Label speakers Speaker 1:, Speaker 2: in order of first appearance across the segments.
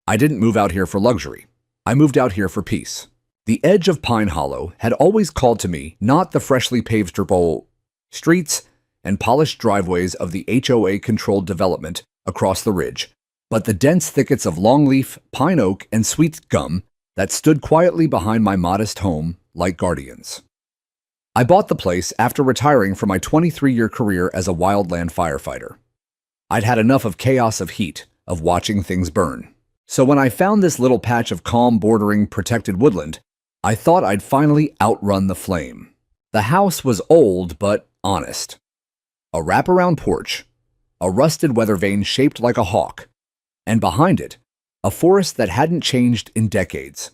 Speaker 1: I didn't move out here for luxury. I moved out here for peace. The edge of Pine Hollow had always called to me not the freshly paved streets and polished driveways of the HOA-controlled development across the ridge, but the dense thickets of longleaf, pine oak, and sweet gum that stood quietly behind my modest home like guardians. I bought the place after retiring from my 23-year career as a wildland firefighter. I'd had enough of chaos of heat, of watching things burn. So when I found this little patch of calm bordering protected woodland, I thought I'd finally outrun the flame. The house was old but honest. A wraparound porch, a rusted weather vane shaped like a hawk, and behind it, a forest that hadn't changed in decades.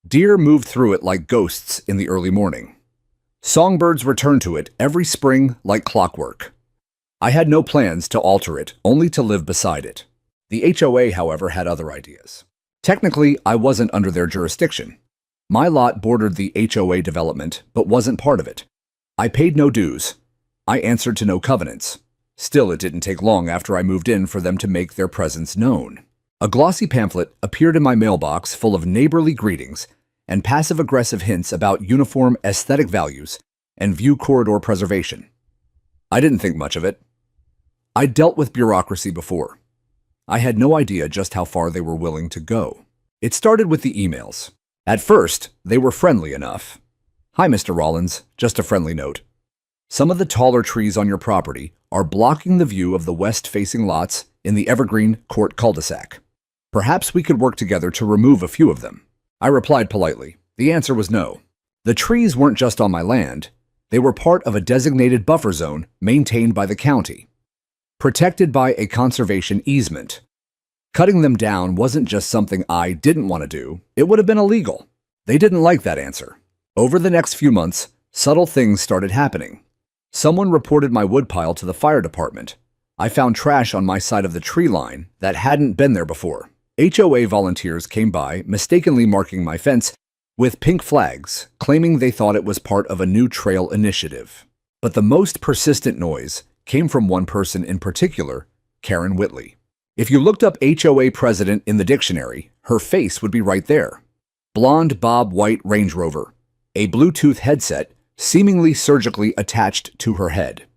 Speaker 1: Deer moved through it like ghosts in the early morning. Songbirds returned to it every spring like clockwork. I had no plans to alter it, only to live beside it. The HOA, however, had other ideas. Technically, I wasn't under their jurisdiction. My lot bordered the HOA development, but wasn't part of it. I paid no dues. I answered to no covenants. Still, it didn't take long after I moved in for them to make their presence known. A glossy pamphlet appeared in my mailbox full of neighborly greetings and passive-aggressive hints about uniform aesthetic values and view corridor preservation. I didn't think much of it. I'd dealt with bureaucracy before. I had no idea just how far they were willing to go. It started with the emails. At first, they were friendly enough. "Hi, Mr. Rollins, just a friendly note. Some of the taller trees on your property are blocking the view of the west-facing lots in the Evergreen Court cul-de-sac. Perhaps we could work together to remove a few of them." I replied politely. The answer was no. The trees weren't just on my land. They were part of a designated buffer zone maintained by the county, protected by a conservation easement. Cutting them down wasn't just something I didn't want to do. It would have been illegal. They didn't like that answer. Over the next few months, subtle things started happening. Someone reported my woodpile to the fire department. I found trash on my side of the tree line that hadn't been there before. HOA volunteers came by, mistakenly marking my fence with pink flags, claiming they thought it was part of a new trail initiative. But the most persistent noise came from one person in particular, Karen Whitley. If you looked up HOA president in the dictionary, her face would be right there. Blonde Bob White Range Rover, a Bluetooth headset seemingly surgically attached to her head.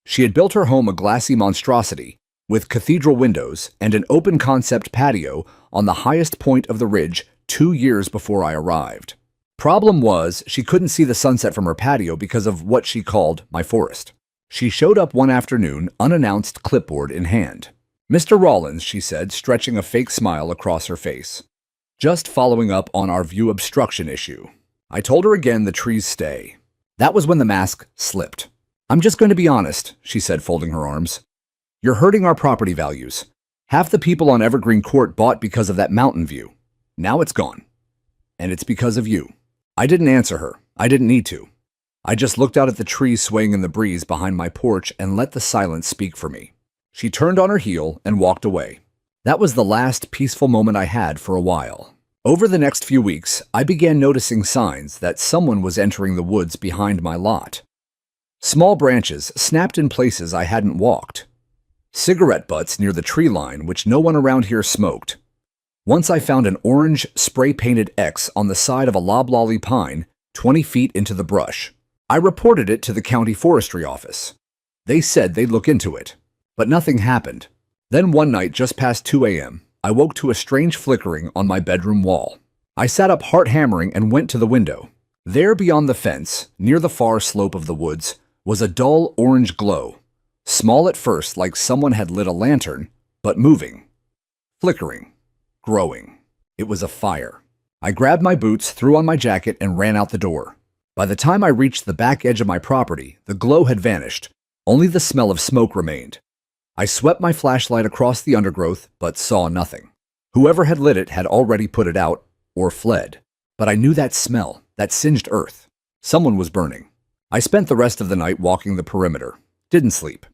Speaker 1: She had built her home a glassy monstrosity with cathedral windows and an open-concept patio on the highest point of the ridge 2 years before I arrived. Problem was, she couldn't see the sunset from her patio because of what she called my forest. She showed up one afternoon, unannounced, clipboard in hand. "Mr. Rollins," she said, stretching a fake smile across her face. "Just following up on our view obstruction issue." I told her again the trees stay. That was when the mask slipped. "I'm just going to be honest," she said, folding her arms. "You're hurting our property values. Half the people on Evergreen Court bought because of that mountain view. Now it's gone. And it's because of you." I didn't answer her. I didn't need to. I just looked out at the trees swaying in the breeze behind my porch and let the silence speak for me. She turned on her heel and walked away. That was the last peaceful moment I had for a while. Over the next few weeks, I began noticing signs that someone was entering the woods behind my lot. Small branches snapped in places I hadn't walked. Cigarette butts near the tree line, which no one around here smoked. Once I found an orange spray-painted X on the side of a loblolly pine 20 feet into the brush. I reported it to the county forestry office. They said they'd look into it, but nothing happened. Then one night, just past 2 a.m., I woke to a strange flickering on my bedroom wall. I sat up heart-hammering and went to the window. There beyond the fence, near the far slope of the woods, was a dull orange glow. Small at first, like someone had lit a lantern, but moving. Flickering. Growing. It was a fire. I grabbed my boots, threw on my jacket, and ran out the door. By the time I reached the back edge of my property, the glow had vanished. Only the smell of smoke remained. I swept my flashlight across the undergrowth, but saw nothing. Whoever had lit it had already put it out or fled. But I knew that smell, that singed earth. Someone was burning. I spent the rest of the night walking the perimeter. Didn't sleep.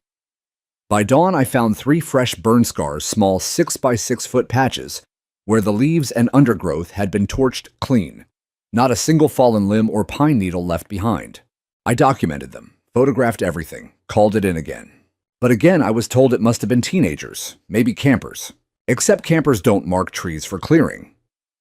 Speaker 1: By dawn, I found 3 fresh burn scars, small 6 by 6 foot patches, where the leaves and undergrowth had been torched clean. Not a single fallen limb or pine needle left behind. I documented them, photographed everything, called it in again. But again, I was told it must have been teenagers, maybe campers. Except campers don't mark trees for clearing.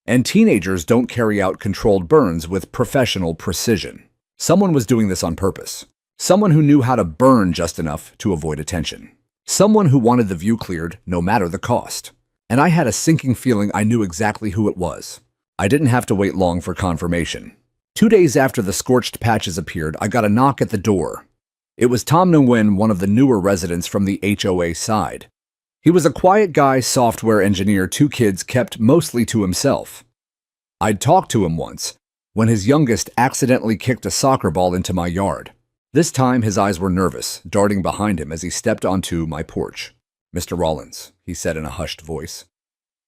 Speaker 1: And teenagers don't carry out controlled burns with professional precision. Someone was doing this on purpose. Someone who knew how to burn just enough to avoid attention. Someone who wanted the view cleared no matter the cost. And I had a sinking feeling I knew exactly who it was. I didn't have to wait long for confirmation. 2 days after the scorched patches appeared, I got a knock at the door. It was Tom Nguyen, one of the newer residents from the HOA side. He was a quiet guy, software engineer, 2 kids, kept mostly to himself. I'd talked to him once, when his youngest accidentally kicked a soccer ball into my yard. This time his eyes were nervous, darting behind him as he stepped onto my porch. "Mr. Rollins," he said in a hushed voice.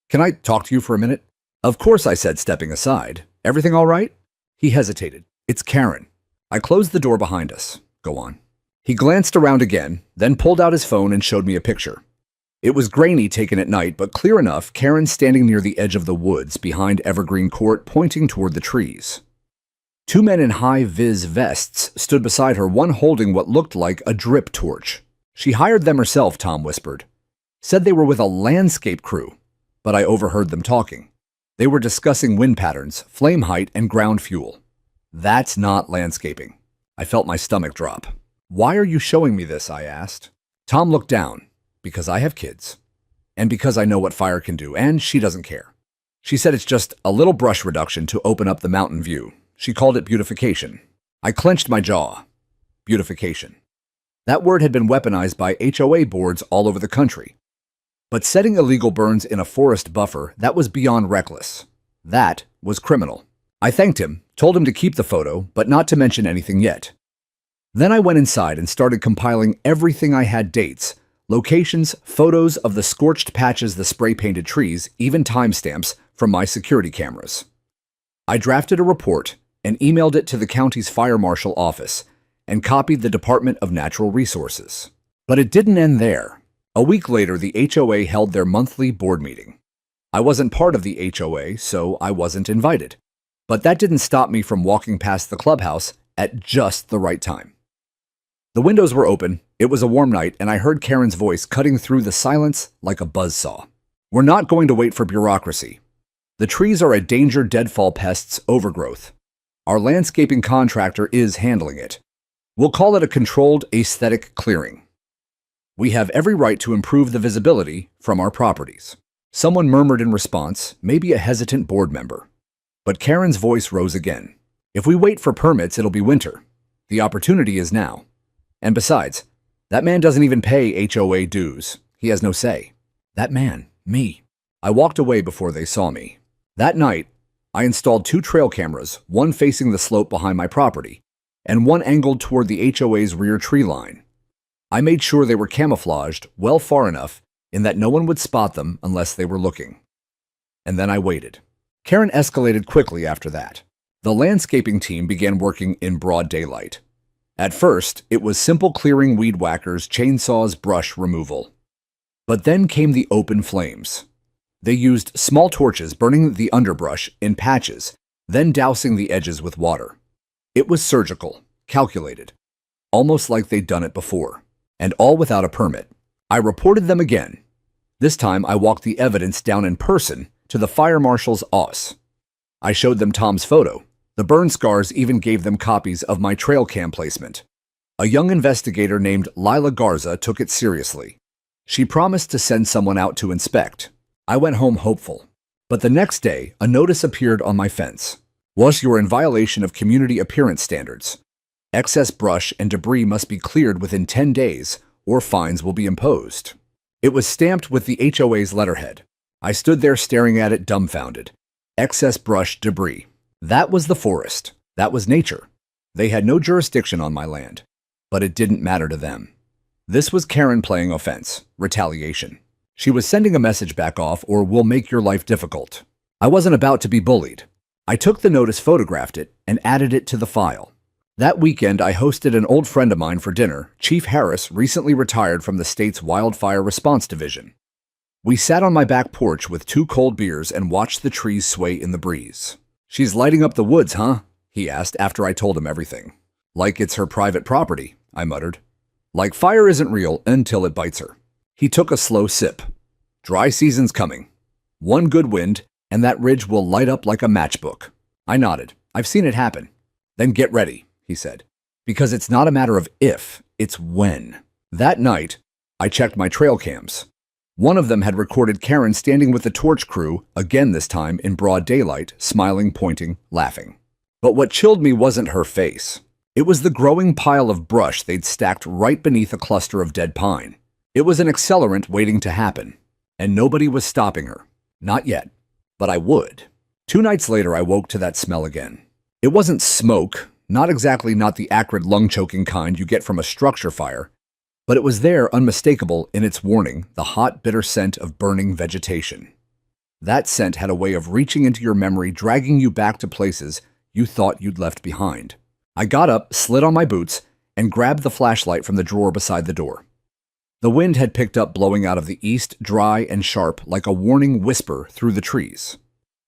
Speaker 1: "Can I talk to you for a minute?" "Of course," I said, stepping aside. "Everything all right?" He hesitated. "It's Karen." I closed the door behind us. "Go on." He glanced around again, then pulled out his phone and showed me a picture. It was grainy, taken at night, but clear enough. Karen standing near the edge of the woods behind Evergreen Court, pointing toward the trees. 2 men in high-vis vests stood beside her, one holding what looked like a drip torch. "She hired them herself," Tom whispered. "Said they were with a landscape crew," but I overheard them talking. They were discussing wind patterns, flame height, and ground fuel. That's not landscaping. I felt my stomach drop. "Why are you showing me this?" I asked. Tom looked down. "Because I have kids. And because I know what fire can do, and she doesn't care. She said it's just a little brush reduction to open up the mountain view. She called it beautification." I clenched my jaw. Beautification. That word had been weaponized by HOA boards all over the country. But setting illegal burns in a forest buffer, that was beyond reckless. That was criminal. I thanked him, told him to keep the photo, but not to mention anything yet. Then I went inside and started compiling everything I had: dates, locations, photos of the scorched patches, the spray-painted trees, even timestamps from my security cameras. I drafted a report and emailed it to the county's fire marshal office and copied the Department of Natural Resources. But it didn't end there. A week later, the HOA held their monthly board meeting. I wasn't part of the HOA, so I wasn't invited. But that didn't stop me from walking past the clubhouse at just the right time. The windows were open, it was a warm night, and I heard Karen's voice cutting through the silence like a buzzsaw. "We're not going to wait for bureaucracy. The trees are a danger, deadfall pests, overgrowth. Our landscaping contractor is handling it. We'll call it a controlled aesthetic clearing. We have every right to improve the visibility from our properties." Someone murmured in response, maybe a hesitant board member. But Karen's voice rose again. "If we wait for permits, it'll be winter. The opportunity is now. And besides, that man doesn't even pay HOA dues. He has no say." That man, me. I walked away before they saw me. That night, I installed 2 trail cameras, one facing the slope behind my property, and one angled toward the HOA's rear tree line. I made sure they were camouflaged well far enough in that no one would spot them unless they were looking. And then I waited. Karen escalated quickly after that. The landscaping team began working in broad daylight. At first, it was simple clearing: weed whackers, chainsaws, brush removal. But then came the open flames. They used small torches, burning the underbrush in patches, then dousing the edges with water. It was surgical, calculated, almost like they'd done it before, and all without a permit. I reported them again. This time, I walked the evidence down in person to the fire marshal's office. I showed them Tom's photo. The burn scars even gave them copies of my trail cam placement. A young investigator named Lila Garza took it seriously. She promised to send someone out to inspect. I went home hopeful. But the next day, a notice appeared on my fence. "Was you're in violation of community appearance standards. Excess brush and debris must be cleared within 10 days, or fines will be imposed." It was stamped with the HOA's letterhead. I stood there staring at it, dumbfounded. Excess brush, debris. That was the forest. That was nature. They had no jurisdiction on my land. But it didn't matter to them. This was Karen playing offense, retaliation. She was sending a message: back off or we'll make your life difficult. I wasn't about to be bullied. I took the notice, photographed it, and added it to the file. That weekend, I hosted an old friend of mine for dinner. Chief Harris recently retired from the state's Wildfire Response Division. We sat on my back porch with 2 cold beers and watched the trees sway in the breeze. "She's lighting up the woods, huh?" he asked after I told him everything. "Like it's her private property," I muttered. "Like fire isn't real until it bites her." He took a slow sip. Dry season's coming. One good wind, and that ridge will light up like a matchbook. I nodded. I've seen it happen. Then get ready, he said. Because it's not a matter of if, it's when. That night, I checked my trail cams. One of them had recorded Karen standing with the torch crew, again this time in broad daylight, smiling, pointing, laughing. But what chilled me wasn't her face. It was the growing pile of brush they'd stacked right beneath a cluster of dead pine. It was an accelerant waiting to happen, and nobody was stopping her. Not yet, but I would. 2 nights later, I woke to that smell again. It wasn't smoke, not the acrid lung-choking kind you get from a structure fire, but it was there, unmistakable in its warning, the hot, bitter scent of burning vegetation. That scent had a way of reaching into your memory, dragging you back to places you thought you'd left behind. I got up, slid on my boots, and grabbed the flashlight from the drawer beside the door. The wind had picked up, blowing out of the east, dry and sharp, like a warning whisper through the trees.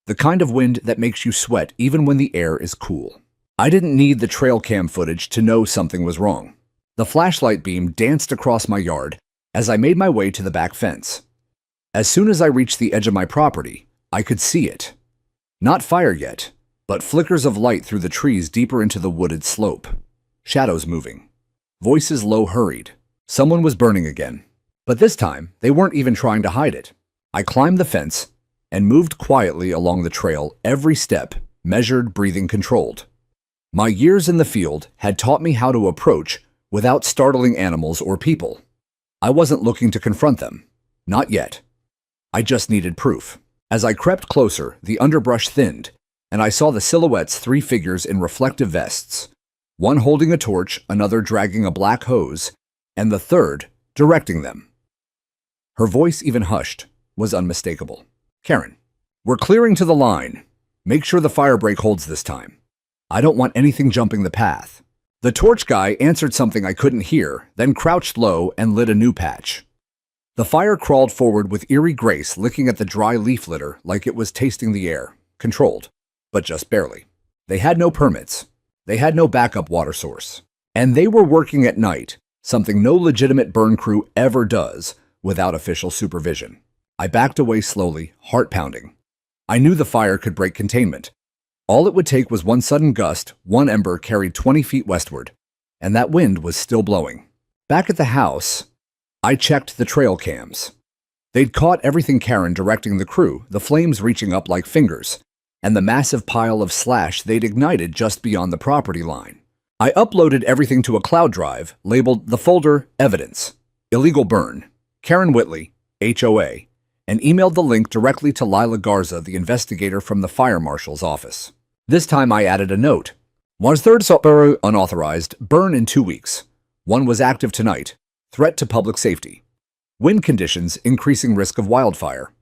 Speaker 1: The kind of wind that makes you sweat even when the air is cool. I didn't need the trail cam footage to know something was wrong. The flashlight beam danced across my yard as I made my way to the back fence. As soon as I reached the edge of my property, I could see it. Not fire yet, but flickers of light through the trees deeper into the wooded slope. Shadows moving. Voices low hurried. Someone was burning again. But this time, they weren't even trying to hide it. I climbed the fence and moved quietly along the trail, every step measured, breathing controlled. My years in the field had taught me how to approach without startling animals or people. I wasn't looking to confront them. Not yet. I just needed proof. As I crept closer, the underbrush thinned, and I saw the silhouettes 3 figures in reflective vests, one holding a torch, another dragging a black hose, and the third directing them. Her voice, even hushed, was unmistakable. Karen, we're clearing to the line. Make sure the fire break holds this time. I don't want anything jumping the path. The torch guy answered something I couldn't hear, then crouched low and lit a new patch. The fire crawled forward with eerie grace, licking at the dry leaf litter like it was tasting the air, controlled, but just barely. They had no permits. They had no backup water source. And they were working at night, something no legitimate burn crew ever does without official supervision. I backed away slowly, heart pounding. I knew the fire could break containment. All it would take was one sudden gust, one ember carried 20 feet westward, and that wind was still blowing. Back at the house, I checked the trail cams. They'd caught everything: Karen directing the crew, the flames reaching up like fingers, and the massive pile of slash they'd ignited just beyond the property line. I uploaded everything to a cloud drive, labeled the folder Evidence, Illegal Burn, Karen Whitley, HOA, and emailed the link directly to Lila Garza, the investigator from the fire marshal's office. This time I added a note. 1/3 Salisbury unauthorized, burn in 2 weeks. 1 was active tonight. Threat to public safety. Wind conditions increasing risk of wildfire.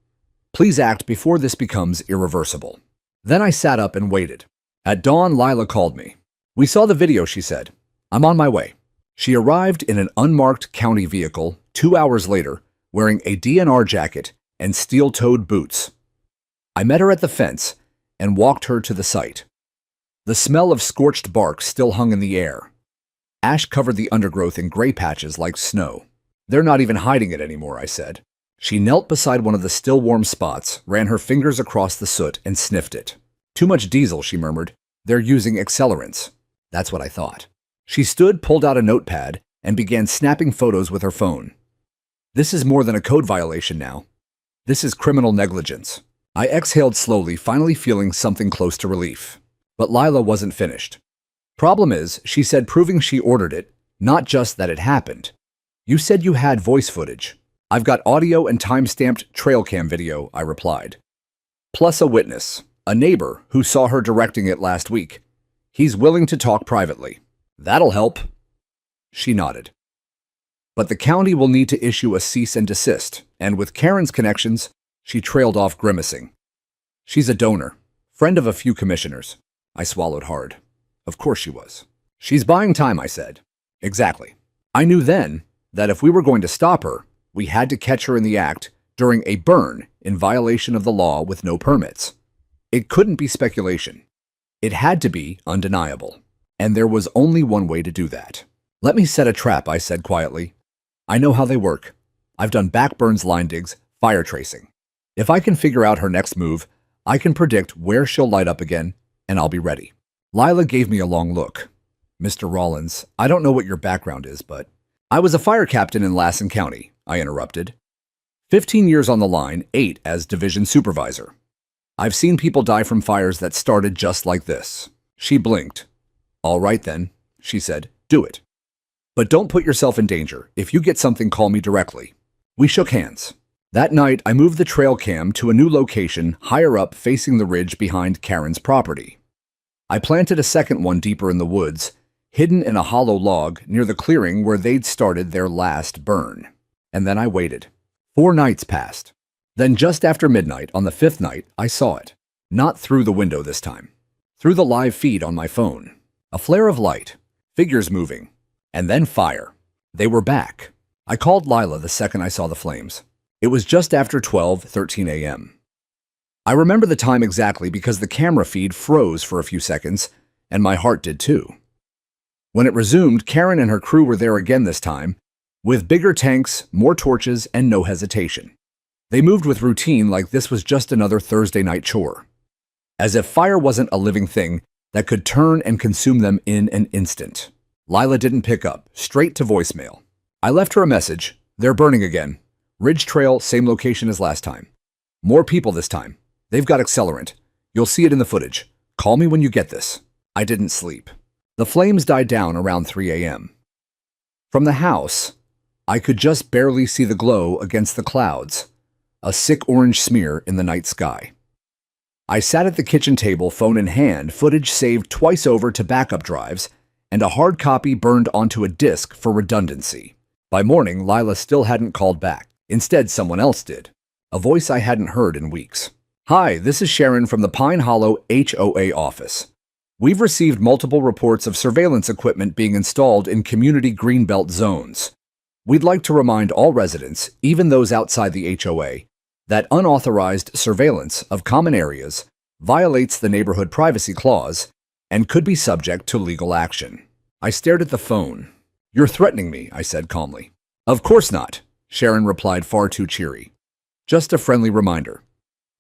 Speaker 1: Please act before this becomes irreversible. Then I sat up and waited. At dawn, Lila called me. We saw the video, she said. I'm on my way. She arrived in an unmarked county vehicle 2 hours later, wearing a DNR jacket and steel-toed boots. I met her at the fence and walked her to the site. The smell of scorched bark still hung in the air. Ash covered the undergrowth in gray patches like snow. They're not even hiding it anymore, I said. She knelt beside one of the still warm spots, ran her fingers across the soot, and sniffed it. Too much diesel, she murmured. They're using accelerants. That's what I thought. She stood, pulled out a notepad, and began snapping photos with her phone. This is more than a code violation now. This is criminal negligence. I exhaled slowly, finally feeling something close to relief. But Lila wasn't finished. Problem is, she said, proving she ordered it, not just that it happened. You said you had voice footage. I've got audio and time-stamped trail cam video, I replied. Plus a witness, a neighbor who saw her directing it last week. He's willing to talk privately. That'll help. She nodded. But the county will need to issue a cease and desist, and with Karen's connections, she trailed off, grimacing. She's a donor, friend of a few commissioners. I swallowed hard. Of course she was. She's buying time, I said. Exactly. I knew then that if we were going to stop her, we had to catch her in the act during a burn in violation of the law with no permits. It couldn't be speculation. It had to be undeniable. And there was only one way to do that. Let me set a trap, I said quietly. I know how they work. I've done backburns, line digs, Fire tracing. If I can figure out her next move, I can predict where she'll light up again, and I'll be ready. Lila gave me a long look. Mr. Rollins, I don't know what your background is, but I was a fire captain in Lassen County, I interrupted. 15 years on the line, 8 as division supervisor. I've seen people die from fires that started just like this. She blinked. All right then, she said, do it. But don't put yourself in danger. If you get something, call me directly. We shook hands. That night, I moved the trail cam to a new location higher up facing the ridge behind Karen's property. I planted a second one deeper in the woods, hidden in a hollow log near the clearing where they'd started their last burn. And then I waited. 4 nights passed. Then just after midnight on the 5th night, I saw it. Not through the window this time. Through the live feed on my phone. A flare of light, figures moving, and then fire. They were back. I called Lila the second I saw the flames. It was just after 12:13 a.m. I remember the time exactly because the camera feed froze for a few seconds, and my heart did too. When it resumed, Karen and her crew were there again this time, with bigger tanks, more torches, and no hesitation. They moved with routine like this was just another Thursday night chore. As if fire wasn't a living thing that could turn and consume them in an instant. Lila didn't pick up, straight to voicemail. I left her a message. They're burning again. Ridge Trail, same location as last time. More people this time. They've got accelerant. You'll see it in the footage. Call me when you get this. I didn't sleep. The flames died down around 3 a.m. From the house, I could just barely see the glow against the clouds, a sick orange smear in the night sky. I sat at the kitchen table, phone in hand, footage saved twice over to backup drives, and a hard copy burned onto a disk for redundancy. By morning, Lila still hadn't called back. Instead, someone else did. A voice I hadn't heard in weeks. Hi, this is Sharon from the Pine Hollow HOA office. We've received multiple reports of surveillance equipment being installed in community greenbelt zones. We'd like to remind all residents, even those outside the HOA, that unauthorized surveillance of common areas violates the Neighborhood Privacy Clause and could be subject to legal action. I stared at the phone. You're threatening me, I said calmly. Of course not, Sharon replied far too cheery. Just a friendly reminder.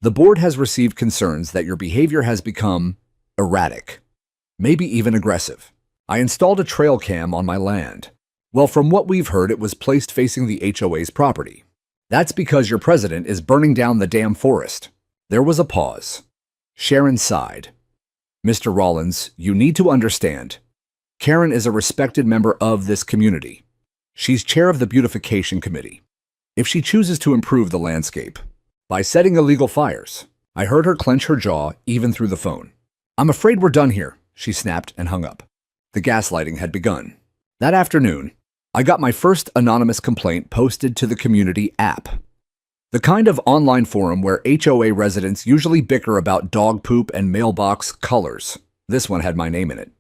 Speaker 1: The board has received concerns that your behavior has become erratic, maybe even aggressive. I installed a trail cam on my land. Well, from what we've heard, it was placed facing the HOA's property. That's because your president is burning down the damn forest. There was a pause. Sharon sighed. Mr. Rollins, you need to understand. Karen is a respected member of this community. She's chair of the beautification committee. If she chooses to improve the landscape by setting illegal fires, I heard her clench her jaw even through the phone. I'm afraid we're done here, she snapped and hung up. The gaslighting had begun. That afternoon, I got my first anonymous complaint posted to the community app. The kind of online forum where HOA residents usually bicker about dog poop and mailbox colors. This one had my name in it.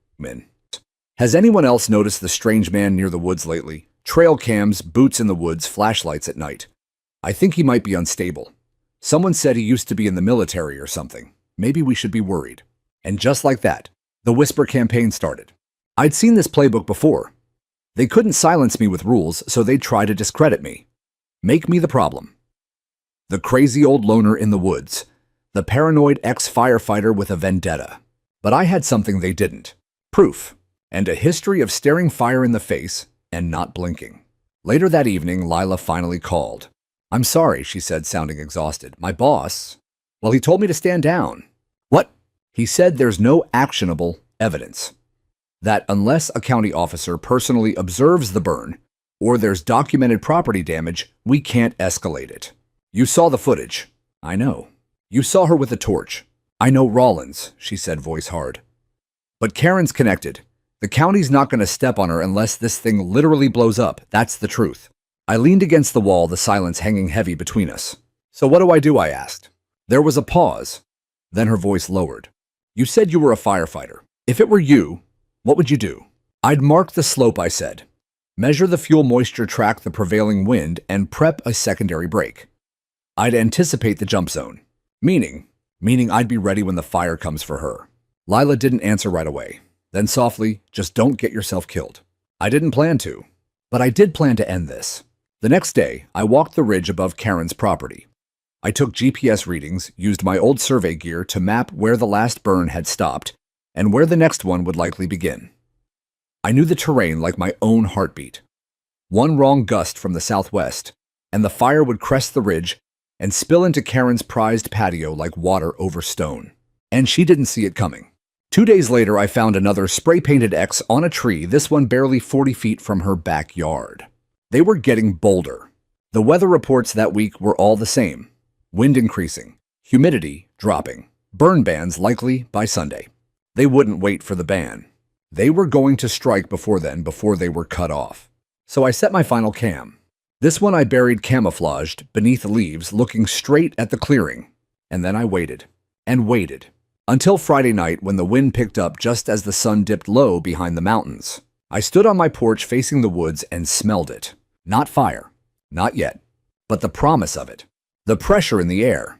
Speaker 1: Has anyone else noticed the strange man near the woods lately? Trail cams, boots in the woods, flashlights at night. I think he might be unstable. Someone said he used to be in the military or something. Maybe we should be worried. And just like that, the whisper campaign started. I'd seen this playbook before. They couldn't silence me with rules, so they'd try to discredit me. Make me the problem. The crazy old loner in the woods. The paranoid ex-firefighter with a vendetta. But I had something they didn't. Proof. And a history of staring fire in the face and not blinking. Later that evening, Lila finally called. I'm sorry, she said, sounding exhausted. My boss, well, he told me to stand down. What? He said there's no actionable evidence. That unless a county officer personally observes the burn or there's documented property damage, we can't escalate it. You saw the footage. I know. You saw her with a torch. I know Rollins, she said, voice hard. But Karen's connected. The county's not going to step on her unless this thing literally blows up. That's the truth. I leaned against the wall, the silence hanging heavy between us. So what do? I asked. There was a pause. Then her voice lowered. You said you were a firefighter. If it were you, what would you do? I'd mark the slope, I said. Measure the fuel moisture, track the prevailing wind, and prep a secondary break. I'd anticipate the jump zone. Meaning I'd be ready when the fire comes for her. Lila didn't answer right away. Then softly, just don't get yourself killed. I didn't plan to, but I did plan to end this. The next day, I walked the ridge above Karen's property. I took GPS readings, used my old survey gear to map where the last burn had stopped and where the next one would likely begin. I knew the terrain like my own heartbeat. One wrong gust from the southwest, and the fire would crest the ridge and spill into Karen's prized patio like water over stone. And she didn't see it coming. 2 days later, I found another spray-painted X on a tree, this one barely 40 feet from her backyard. They were getting bolder. The weather reports that week were all the same. Wind increasing, humidity dropping, burn bans likely by Sunday. They wouldn't wait for the ban. They were going to strike before then, before they were cut off. So I set my final cam. This one I buried camouflaged beneath leaves, looking straight at the clearing. And then I waited and waited until Friday night when the wind picked up just as the sun dipped low behind the mountains. I stood on my porch facing the woods and smelled it. Not fire, not yet, but the promise of it. The pressure in the air.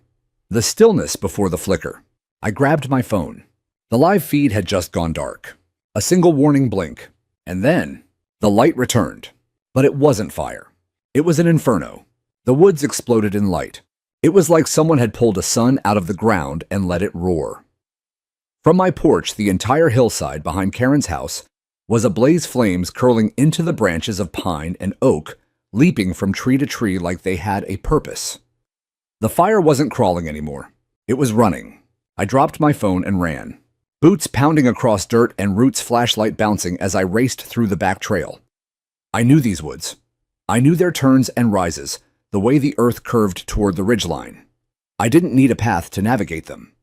Speaker 1: The stillness before the flicker. I grabbed my phone. The live feed had just gone dark. A single warning blink, and then the light returned. But it wasn't fire. It was an inferno. The woods exploded in light. It was like someone had pulled a sun out of the ground and let it roar. From my porch, the entire hillside behind Karen's house was ablaze, flames curling into the branches of pine and oak, leaping from tree to tree like they had a purpose. The fire wasn't crawling anymore. It was running. I dropped my phone and ran. Boots pounding across dirt and Root's flashlight bouncing as I raced through the back trail. I knew these woods. I knew their turns and rises, the way the earth curved toward the ridgeline. I didn't need a path to navigate them.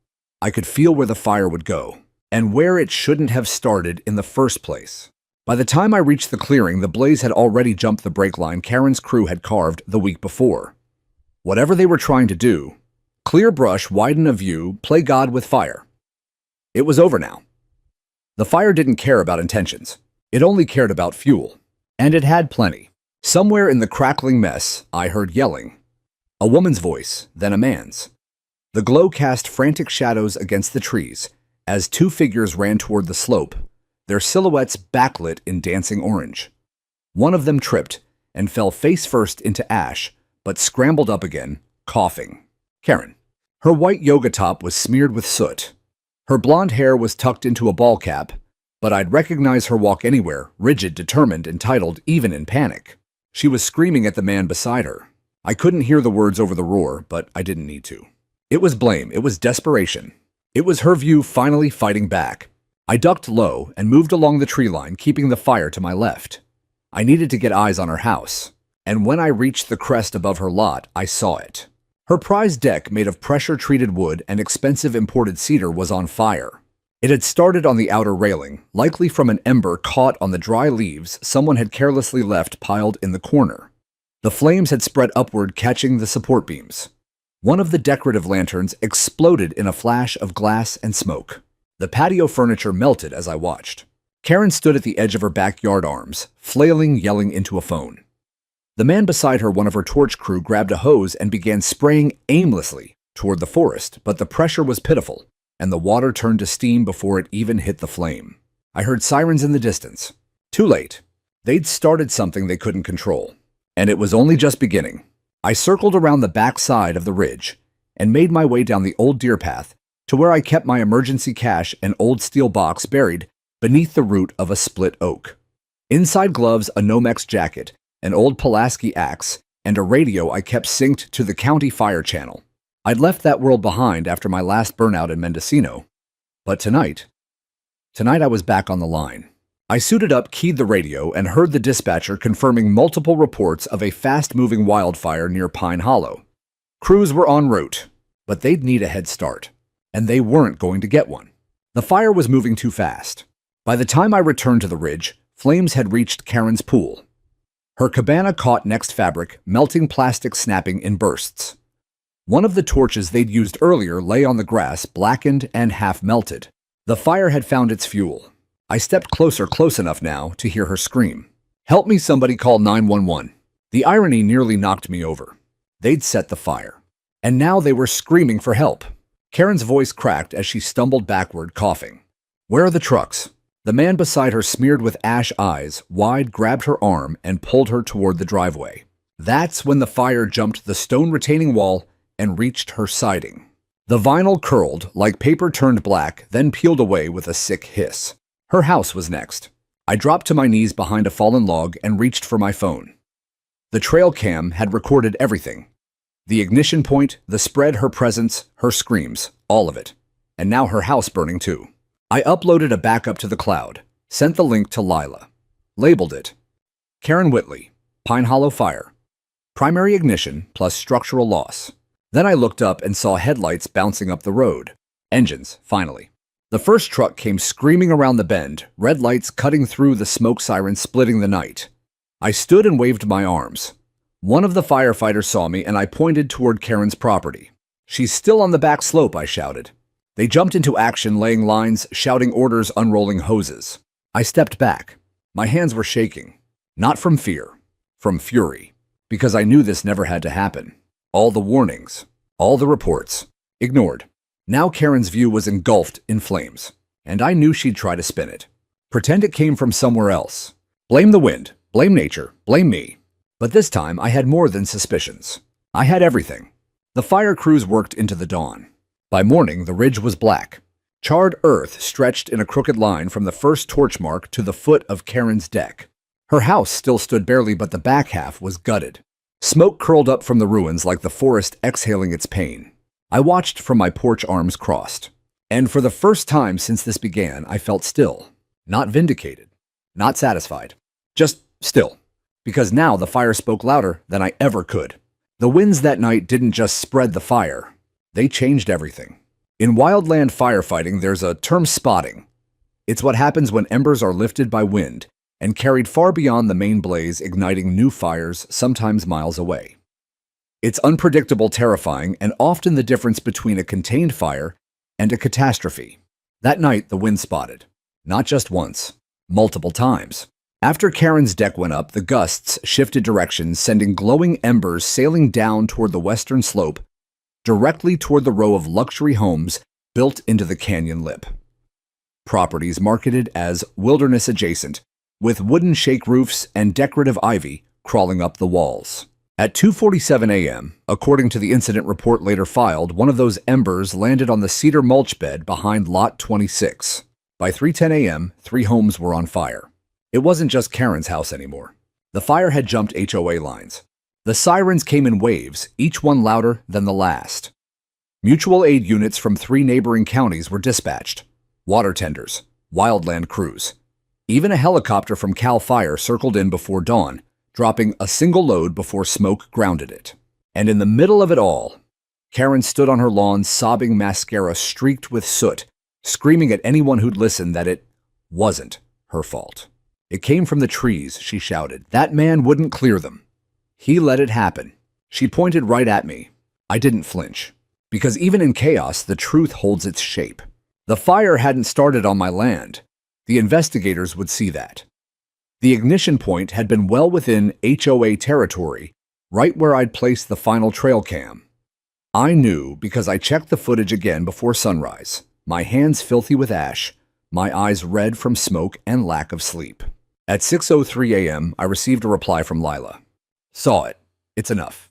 Speaker 1: I could feel where the fire would go, and where it shouldn't have started in the first place. By the time I reached the clearing, the blaze had already jumped the break line Karen's crew had carved the week before. Whatever they were trying to do, clear brush, widen a view, play God with fire. It was over now. The fire didn't care about intentions. It only cared about fuel. And it had plenty. Somewhere in the crackling mess, I heard yelling. A woman's voice, then a man's. The glow cast frantic shadows against the trees as two figures ran toward the slope, their silhouettes backlit in dancing orange. One of them tripped and fell face first into ash, but scrambled up again, coughing. Karen. Her white yoga top was smeared with soot. Her blonde hair was tucked into a ball cap, but I'd recognize her walk anywhere, rigid, determined, entitled, even in panic. She was screaming at the man beside her. I couldn't hear the words over the roar, but I didn't need to. It was blame. It was desperation. It was her view finally fighting back. I ducked low and moved along the tree line, keeping the fire to my left. I needed to get eyes on her house, and when I reached the crest above her lot, I saw it. Her prized deck, made of pressure-treated wood and expensive imported cedar, was on fire. It had started on the outer railing, likely from an ember caught on the dry leaves someone had carelessly left piled in the corner. The flames had spread upward, catching the support beams. One of the decorative lanterns exploded in a flash of glass and smoke. The patio furniture melted as I watched. Karen stood at the edge of her backyard, arms flailing, yelling into a phone. The man beside her, one of her torch crew, grabbed a hose and began spraying aimlessly toward the forest, but the pressure was pitiful, and the water turned to steam before it even hit the flame. I heard sirens in the distance. Too late. They'd started something they couldn't control, and it was only just beginning. I circled around the back side of the ridge and made my way down the old deer path to where I kept my emergency cache, an old steel box buried beneath the root of a split oak. Inside gloves, a Nomex jacket, an old Pulaski axe, and a radio I kept synced to the county fire channel. I'd left that world behind after my last burnout in Mendocino. But tonight I was back on the line. I suited up, keyed the radio, and heard the dispatcher confirming multiple reports of a fast-moving wildfire near Pine Hollow. Crews were en route, but they'd need a head start, and they weren't going to get one. The fire was moving too fast. By the time I returned to the ridge, flames had reached Karen's pool. Her cabana caught next fabric, melting plastic snapping in bursts. One of the torches they'd used earlier lay on the grass, blackened and half melted. The fire had found its fuel. I stepped closer, close enough now to hear her scream. "Help me, somebody, call 911. The irony nearly knocked me over. They'd set the fire, and now they were screaming for help. Karen's voice cracked as she stumbled backward, coughing. "Where are the trucks?" The man beside her, smeared with ash eyes wide, grabbed her arm and pulled her toward the driveway. That's when the fire jumped the stone retaining wall and reached her siding. The vinyl curled like paper turned black, then peeled away with a sick hiss. Her house was next. I dropped to my knees behind a fallen log and reached for my phone. The trail cam had recorded everything. The ignition point, the spread, her presence, her screams, all of it. And now her house burning too. I uploaded a backup to the cloud, sent the link to Lila. Labeled it Karen Whitley, Pine Hollow Fire. Primary ignition plus structural loss. Then I looked up and saw headlights bouncing up the road. Engines, finally. The first truck came screaming around the bend, red lights cutting through the smoke siren, splitting the night. I stood and waved my arms. One of the firefighters saw me and I pointed toward Karen's property. "She's still on the back slope," I shouted. They jumped into action, laying lines, shouting orders, unrolling hoses. I stepped back. My hands were shaking. Not from fear, from fury. Because I knew this never had to happen. All the warnings, all the reports, ignored. Now Karen's view was engulfed in flames. And I knew she'd try to spin it. Pretend it came from somewhere else. Blame the wind, blame nature, blame me. But this time I had more than suspicions. I had everything. The fire crews worked into the dawn. By morning, the ridge was black. Charred earth stretched in a crooked line from the first torch mark to the foot of Karen's deck. Her house still stood barely, but the back half was gutted. Smoke curled up from the ruins like the forest exhaling its pain. I watched from my porch, arms crossed. And for the first time since this began, I felt still. Not vindicated. Not satisfied. Just still. Because now the fire spoke louder than I ever could. The winds that night didn't just spread the fire. They changed everything. In wildland firefighting, there's a term, spotting. It's what happens when embers are lifted by wind and carried far beyond the main blaze, igniting new fires, sometimes miles away. It's unpredictable, terrifying, and often the difference between a contained fire and a catastrophe. That night, the wind spotted. Not just once, multiple times. After Karen's deck went up, the gusts shifted directions, sending glowing embers sailing down toward the western slope, directly toward the row of luxury homes built into the canyon lip. Properties marketed as wilderness adjacent, with wooden shake roofs and decorative ivy crawling up the walls. At 2:47 a.m., according to the incident report later filed, one of those embers landed on the cedar mulch bed behind Lot 26. By 3:10 a.m., 3 homes were on fire. It wasn't just Karen's house anymore. The fire had jumped HOA lines. The sirens came in waves, each one louder than the last. Mutual aid units from 3 neighboring counties were dispatched. Water tenders, wildland crews. Even a helicopter from CAL FIRE circled in before dawn, dropping a single load before smoke grounded it. And in the middle of it all, Karen stood on her lawn, sobbing, mascara streaked with soot, screaming at anyone who'd listen that it wasn't her fault. It came from the trees, she shouted. That man wouldn't clear them. He let it happen. She pointed right at me. I didn't flinch. Because even in chaos, the truth holds its shape. The fire hadn't started on my land. The investigators would see that. The ignition point had been well within HOA territory, right where I'd placed the final trail cam. I knew because I checked the footage again before sunrise, my hands filthy with ash, my eyes red from smoke and lack of sleep. At 6:03 a.m., I received a reply from Lila. Saw it. It's enough.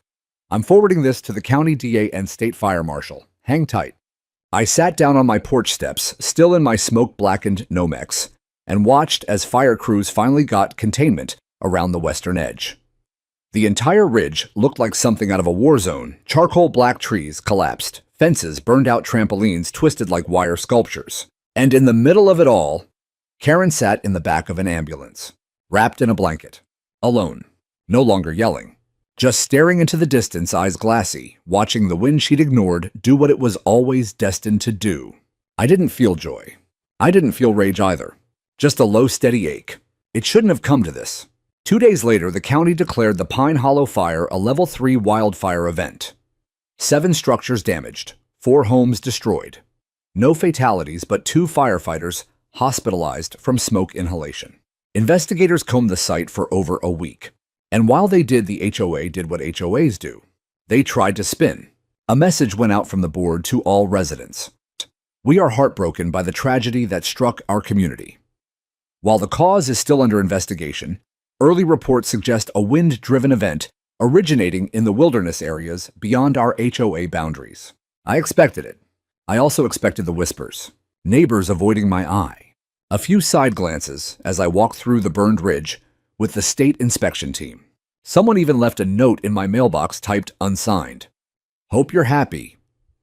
Speaker 1: I'm forwarding this to the county DA and state fire marshal. Hang tight. I sat down on my porch steps, still in my smoke-blackened Nomex, and watched as fire crews finally got containment around the western edge. The entire ridge looked like something out of a war zone. Charcoal black trees collapsed, fences burned out, trampolines twisted like wire sculptures. And in the middle of it all, Karen sat in the back of an ambulance, wrapped in a blanket, alone, no longer yelling, just staring into the distance, eyes glassy, watching the wind she'd ignored do what it was always destined to do. I didn't feel joy. I didn't feel rage either. Just a low, steady ache. It shouldn't have come to this. 2 days later, the county declared the Pine Hollow Fire a Level 3 wildfire event. 7 structures damaged, 4 homes destroyed. No fatalities, but 2 firefighters hospitalized from smoke inhalation. Investigators combed the site for over a week. And while they did, the HOA did what HOAs do. They tried to spin. A message went out from the board to all residents. We are heartbroken by the tragedy that struck our community. While the cause is still under investigation, early reports suggest a wind-driven event originating in the wilderness areas beyond our HOA boundaries. I expected it. I also expected the whispers, neighbors avoiding my eye, a few side glances as I walked through the burned ridge with the state inspection team. Someone even left a note in my mailbox typed unsigned. Hope you're happy.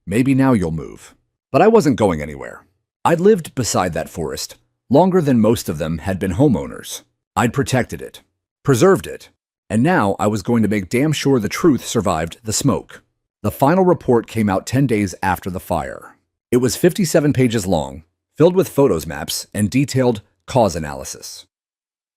Speaker 1: Maybe now you'll move. But I wasn't going anywhere. I'd lived beside that forest longer than most of them had been homeowners. I'd protected it, preserved it, and now I was going to make damn sure the truth survived the smoke. The final report came out 10 days after the fire. It was 57 pages long, filled with photos maps and detailed cause analysis.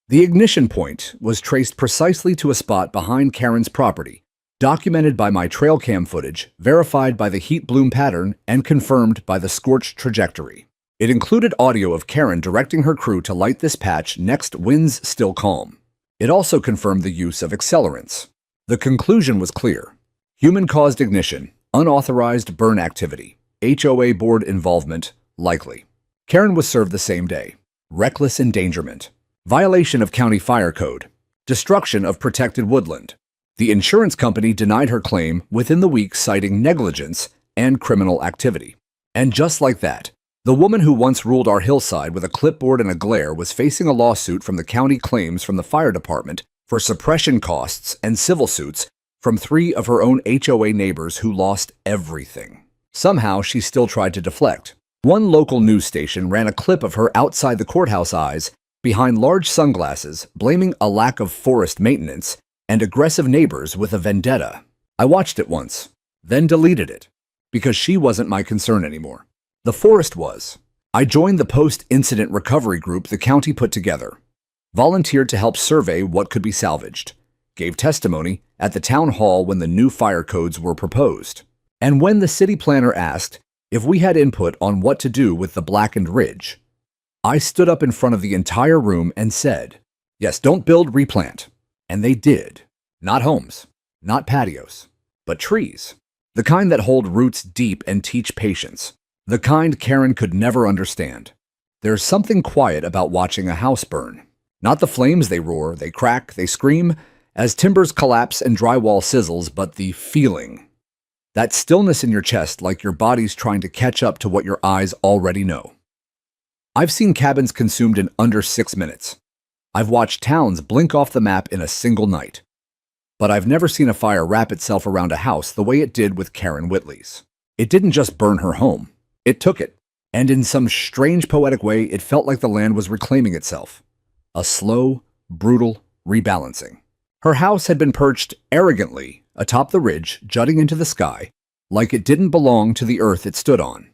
Speaker 1: The ignition point was traced precisely to a spot behind Karen's property, documented by my trail cam footage, verified by the heat bloom pattern, and confirmed by the scorched trajectory. It included audio of Karen directing her crew to light this patch next winds still calm. It also confirmed the use of accelerants. The conclusion was clear. Human-caused ignition, unauthorized burn activity, HOA board involvement, likely. Karen was served the same day. Reckless endangerment, violation of county fire code, destruction of protected woodland. The insurance company denied her claim within the week, citing negligence and criminal activity. And just like that, the woman who once ruled our hillside with a clipboard and a glare was facing a lawsuit from the county, claims from the fire department for suppression costs, and civil suits from 3 of her own HOA neighbors who lost everything. Somehow, she still tried to deflect. One local news station ran a clip of her outside the courthouse eyes, behind large sunglasses, blaming a lack of forest maintenance and aggressive neighbors with a vendetta. I watched it once, then deleted it, because she wasn't my concern anymore. The forest was. I joined the post-incident recovery group the county put together, volunteered to help survey what could be salvaged, gave testimony at the town hall when the new fire codes were proposed, and when the city planner asked if we had input on what to do with the blackened ridge, I stood up in front of the entire room and said, yes, don't build, replant. And they did. Not homes, not patios, but trees. The kind that hold roots deep and teach patience. The kind Karen could never understand. There's something quiet about watching a house burn. Not the flames they roar, they crack, they scream as timbers collapse and drywall sizzles, but the feeling. That stillness in your chest, like your body's trying to catch up to what your eyes already know. I've seen cabins consumed in under 6 minutes. I've watched towns blink off the map in a single night. But I've never seen a fire wrap itself around a house the way it did with Karen Whitley's. It didn't just burn her home. It took it, and in some strange poetic way, it felt like the land was reclaiming itself. A slow, brutal rebalancing. Her house had been perched arrogantly atop the ridge, jutting into the sky, like it didn't belong to the earth it stood on.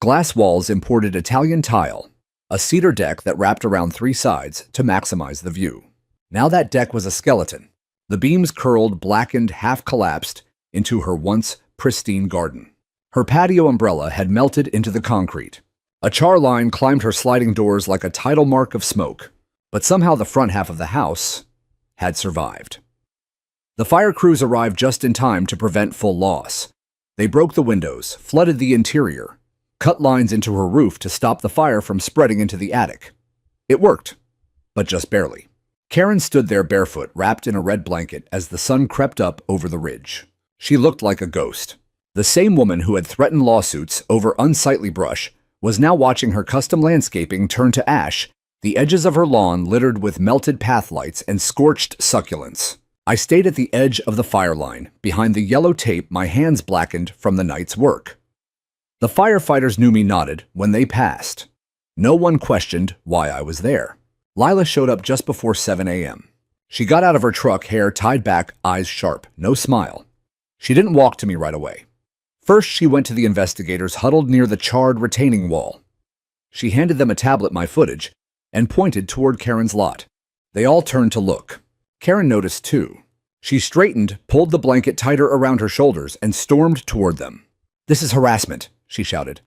Speaker 1: Glass walls imported Italian tile, a cedar deck that wrapped around 3 sides to maximize the view. Now that deck was a skeleton. The beams curled, blackened, half-collapsed into her once pristine garden. Her patio umbrella had melted into the concrete. A char line climbed her sliding doors like a tidal mark of smoke, but somehow the front half of the house had survived. The fire crews arrived just in time to prevent full loss. They broke the windows, flooded the interior, cut lines into her roof to stop the fire from spreading into the attic. It worked, but just barely. Karen stood there barefoot, wrapped in a red blanket as the sun crept up over the ridge. She looked like a ghost. The same woman who had threatened lawsuits over unsightly brush was now watching her custom landscaping turn to ash, the edges of her lawn littered with melted path lights and scorched succulents. I stayed at the edge of the fire line, behind the yellow tape, my hands blackened from the night's work. The firefighters knew me, nodded when they passed. No one questioned why I was there. Lila showed up just before 7 a.m. She got out of her truck, hair tied back, eyes sharp, no smile. She didn't walk to me right away. First, she went to the investigators huddled near the charred retaining wall. She handed them a tablet, my footage, and pointed toward Karen's lot. They all turned to look. Karen noticed too. She straightened, pulled the blanket tighter around her shoulders, and stormed toward them. "This is harassment," she shouted.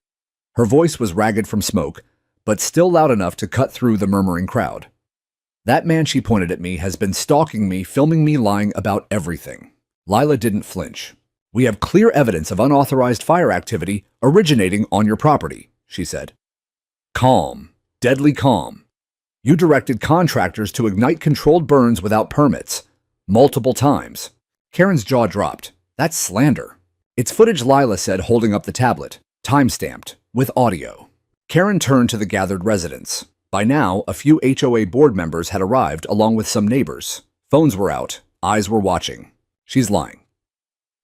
Speaker 1: Her voice was ragged from smoke, but still loud enough to cut through the murmuring crowd. "That man," she pointed at me, "has been stalking me, filming me lying about everything." Lila didn't flinch. "We have clear evidence of unauthorized fire activity originating on your property," she said. Calm, deadly calm. "You directed contractors to ignite controlled burns without permits, multiple times. Karen's jaw dropped. That's slander. It's footage, Lila said, holding up the tablet, time-stamped, with audio. Karen turned to the gathered residents. By now, a few HOA board members had arrived along with some neighbors. Phones were out. Eyes were watching. She's lying.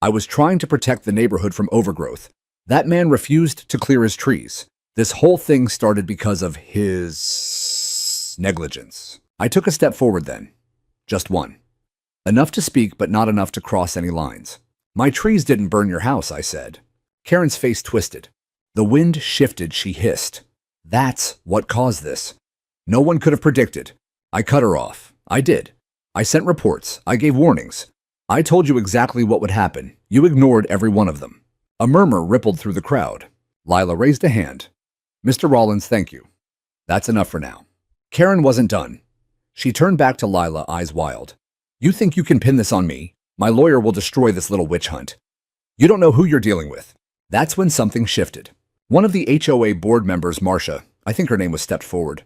Speaker 1: I was trying to protect the neighborhood from overgrowth. That man refused to clear his trees. This whole thing started because of his negligence. I took a step forward then. Just one. Enough to speak, but not enough to cross any lines. My trees didn't burn your house, I said. Karen's face twisted. The wind shifted, she hissed. That's what caused this. No one could have predicted. I cut her off. I did. I sent reports. I gave warnings. I told you exactly what would happen. You ignored every one of them. A murmur rippled through the crowd. Lila raised a hand. Mr. Rollins, thank you. That's enough for now. Karen wasn't done. She turned back to Lila, eyes wild. You think you can pin this on me? My lawyer will destroy this little witch hunt. You don't know who you're dealing with. That's when something shifted. One of the HOA board members, Marcia, I think her name was, stepped forward.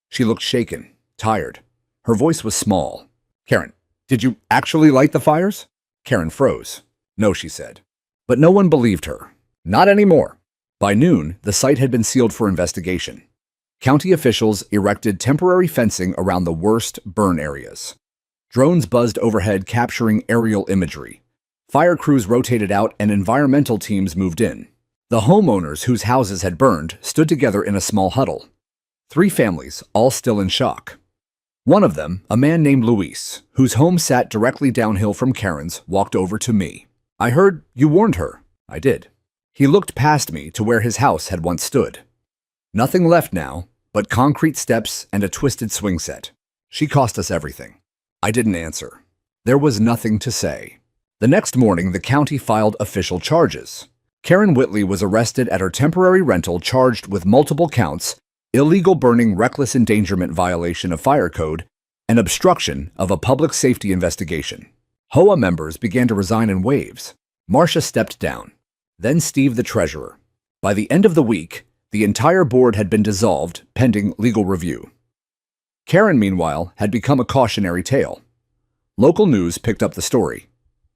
Speaker 1: She looked shaken, tired. Her voice was small. Karen, did you actually light the fires? Karen froze. No, she said. But no one believed her. Not anymore. By noon, the site had been sealed for investigation. County officials erected temporary fencing around the worst burn areas. Drones buzzed overhead, capturing aerial imagery. Fire crews rotated out and environmental teams moved in. The homeowners whose houses had burned stood together in a small huddle. 3 families, all still in shock. One of them, a man named Luis, whose home sat directly downhill from Karen's, walked over to me. I heard you warned her. I did. He looked past me to where his house had once stood. Nothing left now, but concrete steps and a twisted swing set. She cost us everything. I didn't answer. There was nothing to say. The next morning, the county filed official charges. Karen Whitley was arrested at her temporary rental, charged with multiple counts, illegal burning, reckless endangerment violation of fire code, and obstruction of a public safety investigation. HOA members began to resign in waves. Marcia stepped down. Then Steve, the treasurer. By the end of the week, the entire board had been dissolved, pending legal review. Karen, meanwhile, had become a cautionary tale. Local news picked up the story.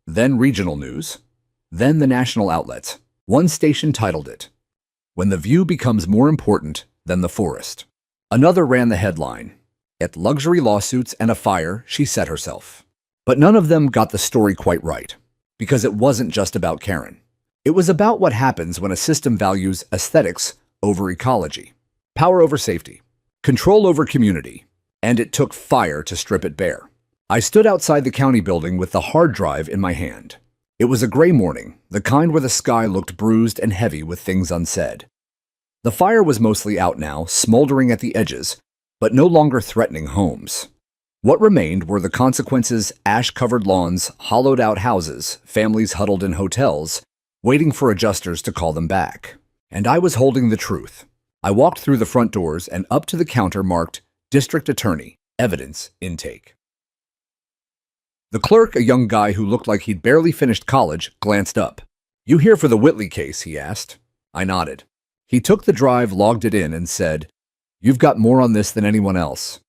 Speaker 1: Then regional news. Then the national outlets. One station titled it, "When the View Becomes More Important Than the Forest." Another ran the headline, "At luxury lawsuits and a fire, she set herself." But none of them got the story quite right, because it wasn't just about Karen. It was about what happens when a system values aesthetics over ecology, power over safety, control over community, and it took fire to strip it bare. I stood outside the county building with the hard drive in my hand. It was a gray morning, the kind where the sky looked bruised and heavy with things unsaid. The fire was mostly out now, smoldering at the edges, but no longer threatening homes. What remained were the consequences: ash-covered lawns, hollowed-out houses, families huddled in hotels, waiting for adjusters to call them back. And I was holding the truth. I walked through the front doors and up to the counter marked District Attorney, Evidence Intake. The clerk, a young guy who looked like he'd barely finished college, glanced up. "You here for the Whitley case?" he asked. I nodded. He took the drive, logged it in, and said, "You've got more on this than anyone else.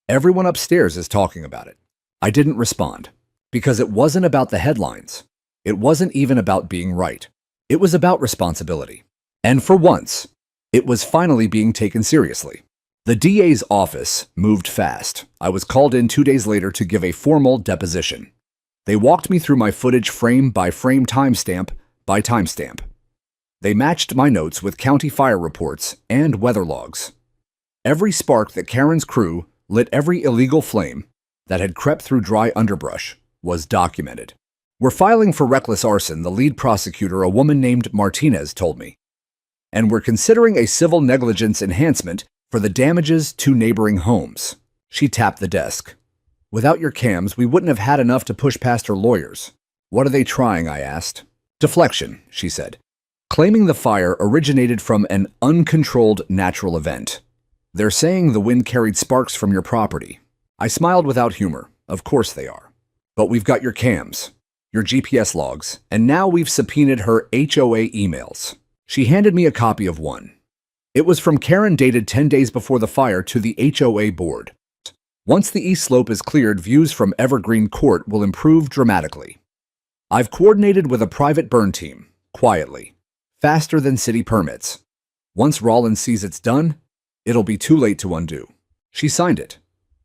Speaker 1: Everyone upstairs is talking about it." I didn't respond, because it wasn't about the headlines. It wasn't even about being right. It was about responsibility. And for once, it was finally being taken seriously. The DA's office moved fast. I was called in 2 days later to give a formal deposition. They walked me through my footage frame by frame, timestamp by timestamp. They matched my notes with county fire reports and weather logs. Every spark that Karen's crew lit, every illegal flame that had crept through dry underbrush, was documented. "We're filing for reckless arson," the lead prosecutor, a woman named Martinez, told me. "And we're considering a civil negligence enhancement for the damages to neighboring homes." She tapped the desk. "Without your cams, we wouldn't have had enough to push past her lawyers." "What are they trying?" I asked. "Deflection," she said, claiming the fire originated from an uncontrolled natural event. "They're saying the wind carried sparks from your property." I smiled without humor. "Of course they are. But we've got your cams, your GPS logs, and now we've subpoenaed her HOA emails." She handed me a copy of one. It was from Karen, dated 10 days before the fire, to the HOA board. "Once the east slope is cleared, views from Evergreen Court will improve dramatically." I've coordinated with a private burn team, quietly, faster than city permits. Once Rollins sees it's done, it'll be too late to undo. She signed it.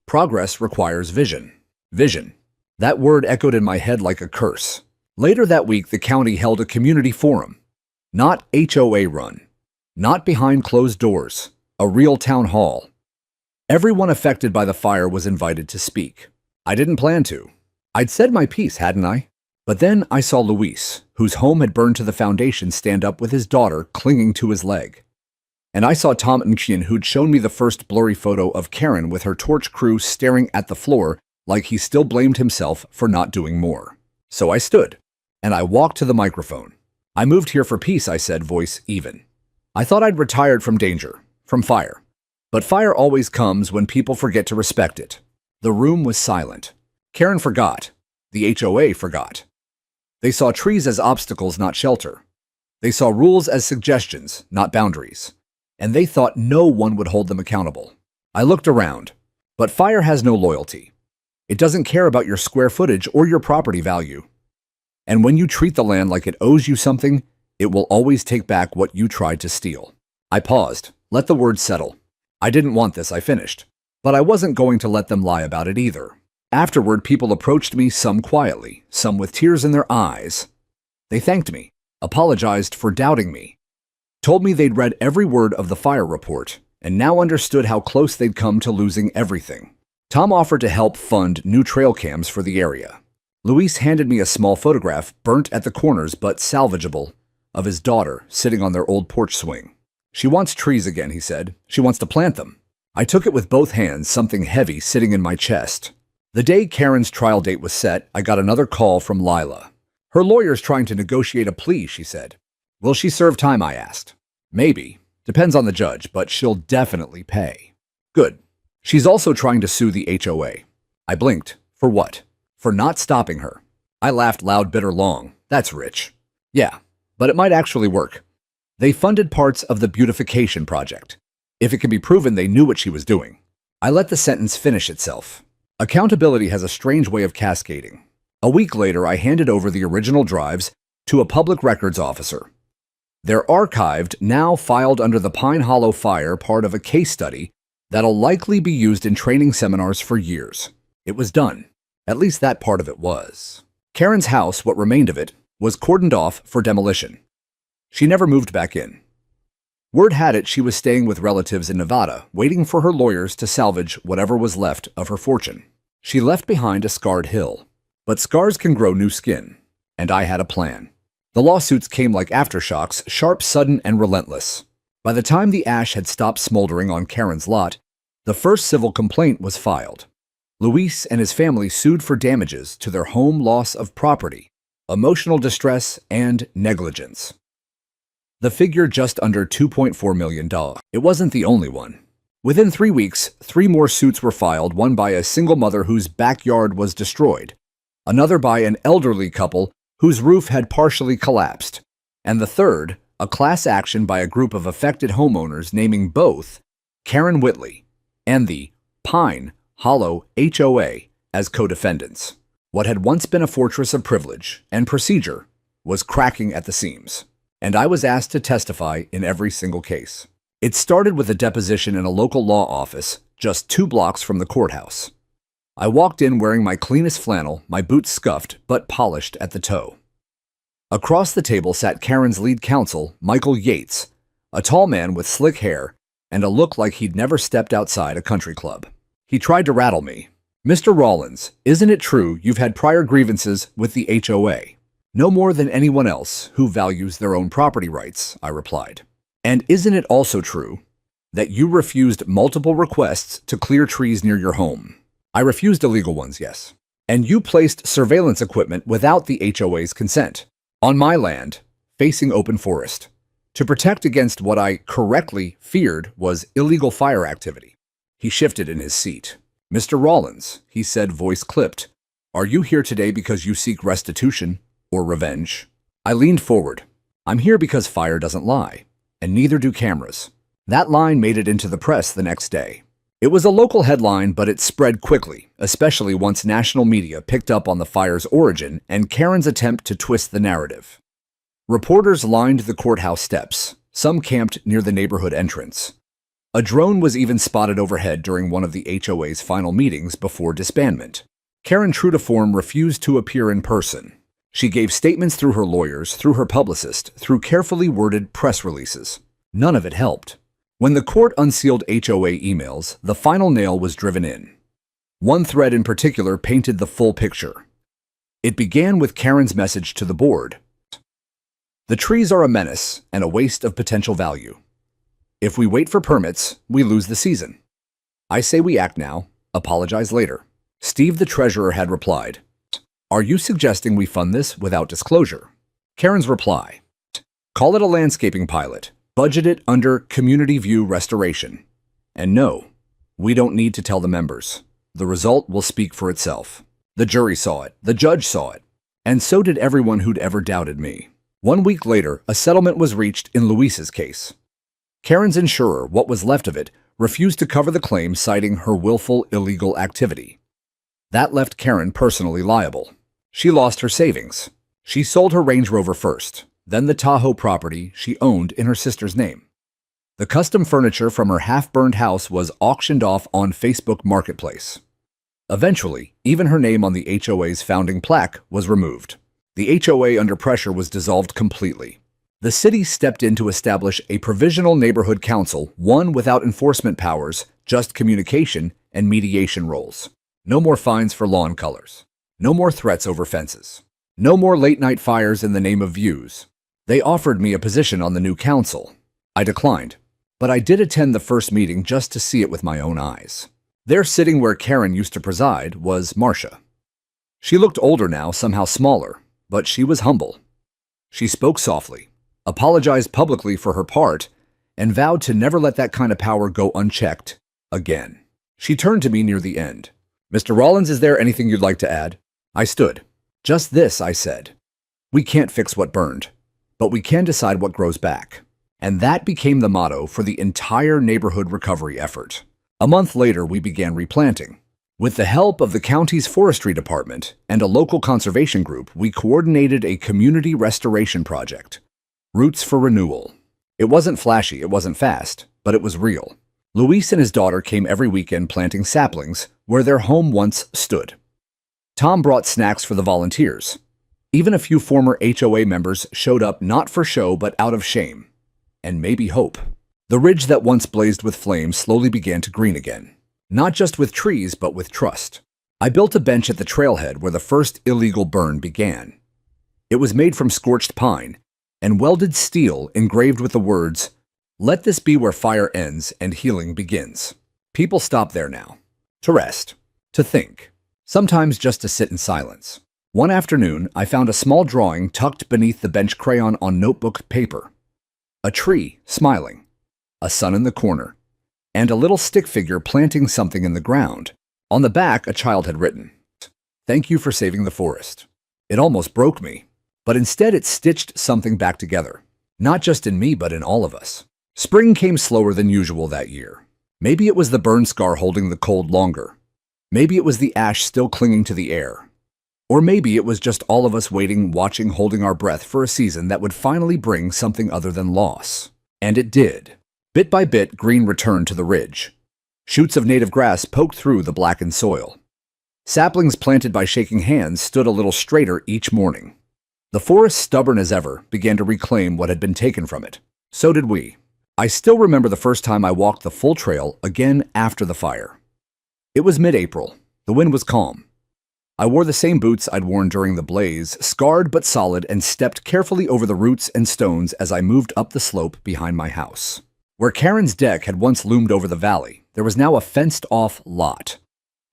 Speaker 1: Progress requires vision. Vision. That word echoed in my head like a curse. Later that week, the county held a community forum. Not HOA run. Not behind closed doors. A real town hall. Everyone affected by the fire was invited to speak. I didn't plan to. I'd said my piece, hadn't I? But then I saw Luis, whose home had burned to the foundation, stand up with his daughter clinging to his leg. And I saw Tom and Qian, who'd shown me the first blurry photo of Karen with her torch crew staring at the floor like he still blamed himself for not doing more. So I stood, and I walked to the microphone. I moved here for peace, I said, voice even. I thought I'd retired from danger, from fire. But fire always comes when people forget to respect it. The room was silent. Karen forgot. The HOA forgot. They saw trees as obstacles, not shelter. They saw rules as suggestions, not boundaries. And they thought no one would hold them accountable. I looked around. But fire has no loyalty. It doesn't care about your square footage or your property value. And when you treat the land like it owes you something, it will always take back what you tried to steal. I paused. Let the words settle. I didn't want this, I finished. But I wasn't going to let them lie about it either. Afterward, people approached me, some quietly, some with tears in their eyes. They thanked me, apologized for doubting me, told me they'd read every word of the fire report, and now understood how close they'd come to losing everything. Tom offered to help fund new trail cams for the area. Luis handed me a small photograph, burnt at the corners but salvageable, of his daughter sitting on their old porch swing. She wants trees again, he said. She wants to plant them. I took it with both hands, something heavy sitting in my chest. The day Karen's trial date was set, I got another call from Lila. Her lawyer's trying to negotiate a plea, she said. Will she serve time, I asked. Maybe. Depends on the judge, but she'll definitely pay. Good. She's also trying to sue the HOA. I blinked. For what? For not stopping her. I laughed loud, bitter, long. That's rich. Yeah, but it might actually work. They funded parts of the beautification project. If it can be proven they knew what she was doing. I let the sentence finish itself. Accountability has a strange way of cascading. A week later, I handed over the original drives to a public records officer. They're archived, now filed under the Pine Hollow fire, part of a case study that'll likely be used in training seminars for years. It was done. At least that part of it was. Karen's house, what remained of it, was cordoned off for demolition. She never moved back in. Word had it she was staying with relatives in Nevada, waiting for her lawyers to salvage whatever was left of her fortune. She left behind a scarred hill. But scars can grow new skin, and I had a plan. The lawsuits came like aftershocks, sharp, sudden, and relentless. By the time the ash had stopped smoldering on Karen's lot, the first civil complaint was filed. Luis and his family sued for damages to their home, loss of property, emotional distress, and negligence. The figure just under $2.4 million. It wasn't the only one. Within 3 weeks, 3 more suits were filed, one by a single mother whose backyard was destroyed, another by an elderly couple whose roof had partially collapsed, and the third, a class action by a group of affected homeowners naming both Karen Whitley and the Pine Hollow HOA as co-defendants. What had once been a fortress of privilege and procedure was cracking at the seams, and I was asked to testify in every single case. It started with a deposition in a local law office just 2 blocks from the courthouse. I walked in wearing my cleanest flannel, my boots scuffed but polished at the toe. Across the table sat Karen's lead counsel, Michael Yates, a tall man with slick hair and a look like he'd never stepped outside a country club. He tried to rattle me. Mr. Rollins, isn't it true you've had prior grievances with the HOA? No more than anyone else who values their own property rights, I replied. And isn't it also true that you refused multiple requests to clear trees near your home? I refused illegal ones, yes. And you placed surveillance equipment without the HOA's consent, on my land, facing open forest, to protect against what I correctly feared was illegal fire activity. He shifted in his seat. Mr. Rollins, he said, voice clipped, are you here today because you seek restitution or revenge? I leaned forward. I'm here because fire doesn't lie, and neither do cameras. That line made it into the press the next day. It was a local headline, but it spread quickly, especially once national media picked up on the fire's origin and Karen's attempt to twist the narrative. Reporters lined the courthouse steps, some camped near the neighborhood entrance. A drone was even spotted overhead during one of the HOA's final meetings before disbandment. Karen, true to form, refused to appear in person. She gave statements through her lawyers, through her publicist, through carefully worded press releases. None of it helped. When the court unsealed HOA emails, the final nail was driven in. One thread in particular painted the full picture. It began with Karen's message to the board. The trees are a menace and a waste of potential value. If we wait for permits, we lose the season. I say we act now, apologize later. Steve, the treasurer, had replied, "Are you suggesting we fund this without disclosure?" Karen's reply, "Call it a landscaping pilot. Budget it under community view restoration. And no, we don't need to tell the members. The result will speak for itself. The jury saw it, the judge saw it, and so did everyone who'd ever doubted me." 1 week later, a settlement was reached in Luis's case. Karen's insurer, what was left of it, refused to cover the claim, citing her willful illegal activity. That left Karen personally liable. She lost her savings. She sold her Range Rover first, then the Tahoe property she owned in her sister's name. The custom furniture from her half-burned house was auctioned off on Facebook Marketplace. Eventually, even her name on the HOA's founding plaque was removed. The HOA, under pressure, was dissolved completely. The city stepped in to establish a provisional neighborhood council, one without enforcement powers, just communication and mediation roles. No more fines for lawn colors. No more threats over fences. No more late-night fires in the name of views. They offered me a position on the new council. I declined, but I did attend the first meeting just to see it with my own eyes. There, sitting where Karen used to preside, was Marcia. She looked older now, somehow smaller, but she was humble. She spoke softly, apologized publicly for her part, and vowed to never let that kind of power go unchecked again. She turned to me near the end. "Mr. Rollins, is there anything you'd like to add?" I stood. "Just this," I said. "We can't fix what burned, but we can decide what grows back." And that became the motto for the entire neighborhood recovery effort. A month later, we began replanting. With the help of the county's forestry department and a local conservation group, we coordinated a community restoration project. Roots for Renewal. It wasn't flashy, it wasn't fast, but it was real. Luis and his daughter came every weekend planting saplings where their home once stood. Tom brought snacks for the volunteers. Even a few former HOA members showed up, not for show but out of shame, and maybe hope. The ridge that once blazed with flames slowly began to green again. Not just with trees, but with trust. I built a bench at the trailhead where the first illegal burn began. It was made from scorched pine and welded steel engraved with the words, "Let this be where fire ends and healing begins." People stop there now, to rest, to think, sometimes just to sit in silence. One afternoon, I found a small drawing tucked beneath the bench crayon on notebook paper. A tree smiling, a sun in the corner, and a little stick figure planting something in the ground. On the back, a child had written, "Thank you for saving the forest." It almost broke me, but instead it stitched something back together. Not just in me, but in all of us. Spring came slower than usual that year. Maybe it was the burn scar holding the cold longer. Maybe it was the ash still clinging to the air. Or maybe it was just all of us waiting, watching, holding our breath for a season that would finally bring something other than loss. And it did. Bit by bit, green returned to the ridge. Shoots of native grass poked through the blackened soil. Saplings planted by shaking hands stood a little straighter each morning. The forest, stubborn as ever, began to reclaim what had been taken from it. So did we. I still remember the first time I walked the full trail again after the fire. It was mid-April. The wind was calm. I wore the same boots I'd worn during the blaze, scarred but solid, and stepped carefully over the roots and stones as I moved up the slope behind my house. Where Karen's deck had once loomed over the valley, there was now a fenced-off lot.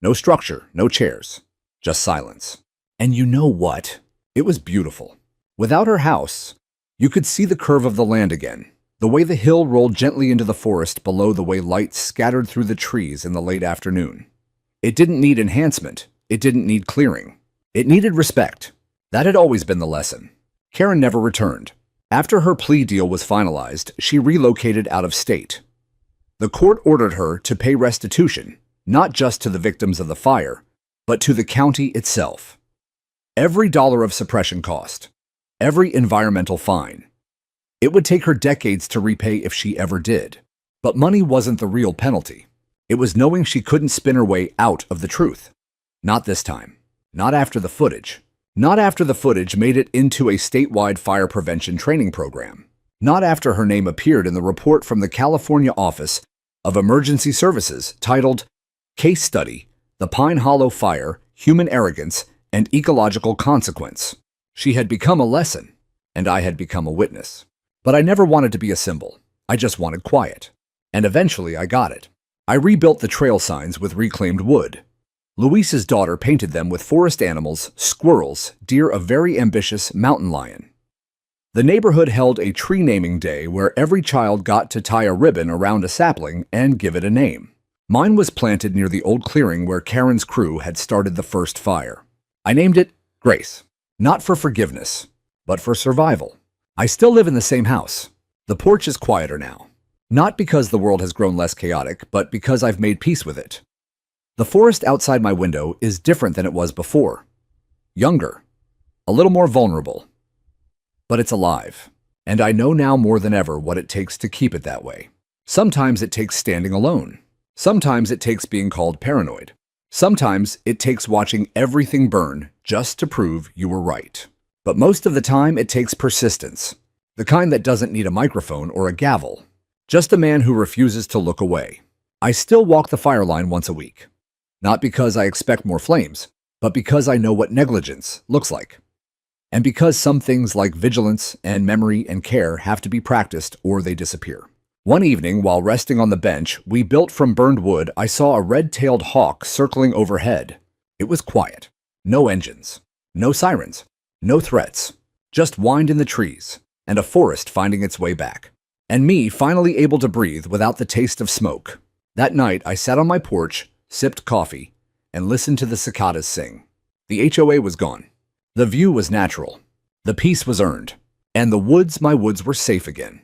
Speaker 1: No structure, no chairs, just silence. And you know what? It was beautiful. Without her house, you could see the curve of the land again, the way the hill rolled gently into the forest below, the way light scattered through the trees in the late afternoon. It didn't need enhancement. It didn't need clearing. It needed respect. That had always been the lesson. Karen never returned. After her plea deal was finalized, she relocated out of state. The court ordered her to pay restitution, not just to the victims of the fire, but to the county itself. Every dollar of suppression cost, every environmental fine. It would take her decades to repay if she ever did. But money wasn't the real penalty. It was knowing she couldn't spin her way out of the truth. Not this time. Not after the footage. Not after the footage made it into a statewide fire prevention training program. Not after her name appeared in the report from the California Office of Emergency Services titled Case Study, The Pine Hollow Fire, Human Arrogance, and Ecological Consequence. She had become a lesson, and I had become a witness. But I never wanted to be a symbol. I just wanted quiet. And eventually I got it. I rebuilt the trail signs with reclaimed wood. Luis's daughter painted them with forest animals, squirrels, deer, a very ambitious mountain lion. The neighborhood held a tree naming day where every child got to tie a ribbon around a sapling and give it a name. Mine was planted near the old clearing where Karen's crew had started the first fire. I named it Grace, not for forgiveness, but for survival. I still live in the same house. The porch is quieter now. Not because the world has grown less chaotic, but because I've made peace with it. The forest outside my window is different than it was before. Younger. A little more vulnerable. But it's alive. And I know now more than ever what it takes to keep it that way. Sometimes it takes standing alone. Sometimes it takes being called paranoid. Sometimes it takes watching everything burn just to prove you were right. But most of the time it takes persistence. The kind that doesn't need a microphone or a gavel. Just a man who refuses to look away. I still walk the fire line once a week. Not because I expect more flames, but because I know what negligence looks like. And because some things like vigilance and memory and care have to be practiced or they disappear. One evening, while resting on the bench we built from burned wood, I saw a red-tailed hawk circling overhead. It was quiet. No engines. No sirens. No threats. Just wind in the trees, and a forest finding its way back. And me finally able to breathe without the taste of smoke. That night, I sat on my porch, sipped coffee, and listened to the cicadas sing. The HOA was gone. The view was natural. The peace was earned. And my woods were safe again.